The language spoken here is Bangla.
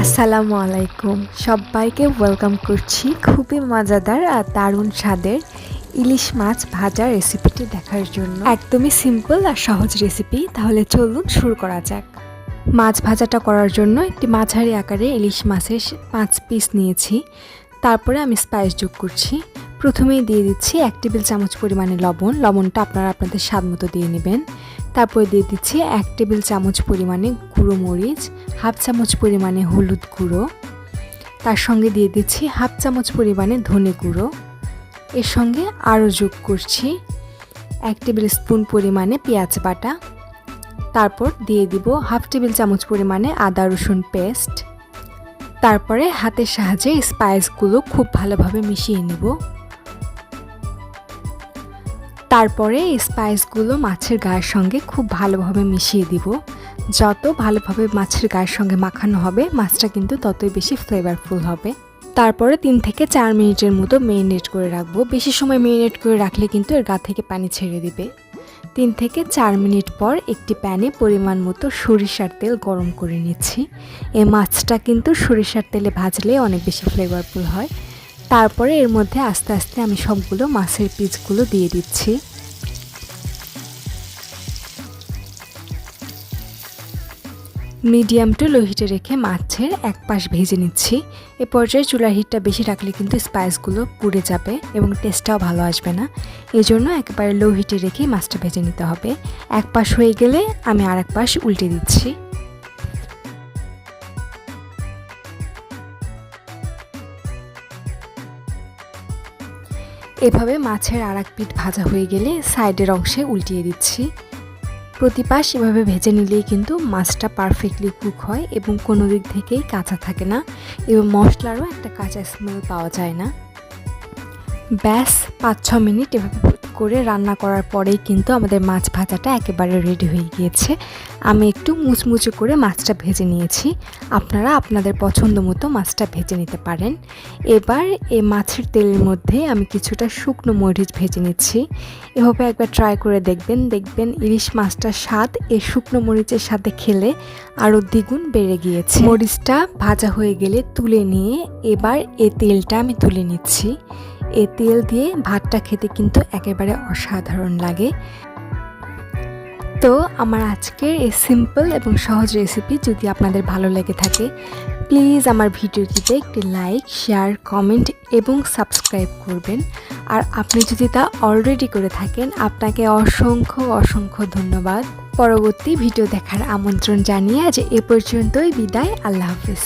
আসসালামু আলাইকুম, সবাইকে ওয়েলকাম করছি খুবই মজাদার আর দারুণ স্বাদের ইলিশ মাছ ভাজা রেসিপিটি দেখার জন্য। একদমই সিম্পল আর সহজ রেসিপি। তাহলে চলুন শুরু করা যাক। মাছ ভাজাটা করার জন্য একটি মাঝারি আকারে ইলিশ মাছের 5 পিস নিয়েছি। তারপরে আমি স্পাইস যোগ করছি। প্রথমেই দিয়ে দিচ্ছি 1 টেবিল চামচ পরিমাণে লবণ। লবণটা আপনারা আপনাদের স্বাদ মতো দিয়ে নেবেন। তারপরে দিয়ে দিচ্ছি 1 টেবিল চামচ পরিমাণে গুঁড়ো মরিচ, হাফ চামচ পরিমাণে হলুদ গুঁড়ো, তার সঙ্গে দিয়ে দিচ্ছি হাফ চামচ পরিমাণে ধনে গুঁড়ো। এর সঙ্গে আরও যোগ করছি 1 টেবিল স্পুন পরিমাণে পেঁয়াজ বাটা। তারপর দিয়ে দিব হাফ টেবিল চামচ পরিমাণে আদা রসুন পেস্ট। তারপরে হাতের সাহায্যে স্পাইসগুলো খুব ভালোভাবে মিশিয়ে নেব। তারপরে এই স্পাইসগুলো মাছের গায়ের সঙ্গে খুব ভালোভাবে মিশিয়ে দিব। যত ভালোভাবে মাছের গায়ের সঙ্গে মাখানো হবে মাছটা কিন্তু ততই বেশি ফ্লেভারফুল হবে। তারপরে 3 থেকে 4 মিনিটের মতো মেরিনেট করে রাখবো। বেশি সময় মেরিনেট করে রাখলে কিন্তু এর গা থেকে পানি ছেড়ে দিবে। 3 থেকে 4 মিনিট পর একটি প্যানে পরিমাণ মতো সরিষার তেল গরম করে নিচ্ছি। এই মাছটা কিন্তু সরিষার তেলে ভাজলে অনেক বেশি ফ্লেভারফুল হয়। তারপরে এর মধ্যে আস্তে আস্তে আমি সবগুলো মাছের পিসগুলো দিয়ে দিচ্ছি। মিডিয়াম টু লো হিটে রেখে মাছের এক পাশ ভেজে নিচ্ছি। এ পর্যায়ে চুলার হিটটা বেশি রাখলে কিন্তু স্পাইসগুলো পুড়ে যাবে এবং টেস্টটাও ভালো আসবে না। এই জন্য একেবারে লো হিটে রেখে মাছটা ভেজে নিতে হবে। এক পাশ হয়ে গেলে আমি আর এক পাশ উল্টে দিচ্ছি। এভাবে মাছের আর এক পিঠ ভাজা হয়ে গেলে সাইডের অংশে উল্টিয়ে দিচ্ছি। প্রতি পাশ এভাবে ভেজে নিলেই কিন্তু মাছটা পারফেক্টলি কুক হয় এবং কোনো দিক থেকেই কাঁচা থাকে না এবং মশলারও একটা কাঁচা স্মেল পাওয়া যায় না। ব্যাস 5-6 মিনিট এভাবে করে রান্না করার পরেই কিন্তু আমাদের মাছ ভাজাটা একেবারে রেডি হয়ে গিয়েছে। আমি একটু মুচমুচে করে মাছটা ভেজে নিয়েছি। আপনারা আপনাদের পছন্দ মতো মাছটা ভেজে নিতে পারেন। এবার এই মাছের তেলের মধ্যে আমি কিছুটা শুকনো মরিচ ভেজে নিচ্ছি। এভাবে একবার ট্রাই করে দেখবেন ইলিশ মাছটার স্বাদ এই শুকনো মরিচের সাথে খেলে আরও দ্বিগুণ বেড়ে গিয়েছে। মরিচটা ভাজা হয়ে গেলে তুলে নিয়ে এবার এই তেলটা আমি তুলে নিচ্ছি। এই তেল দিয়ে ভাতটা খেতে কিন্তু একেবারে অসাধারণ লাগে। তো আমার আজকের এই সিম্পল এবং সহজ রেসিপি যদি আপনাদের ভালো লেগে থাকে প্লিজ আমার ভিডিওটিতে একটি লাইক, শেয়ার, কমেন্ট এবং সাবস্ক্রাইব করবেন। আর আপনি যদি তা অলরেডি করে থাকেন আপনাকে অসংখ্য ধন্যবাদ। পরবর্তী ভিডিও দেখার আমন্ত্রণ জানিয়ে আজ এ পর্যন্তই বিদায়। আল্লাহ হাফেজ।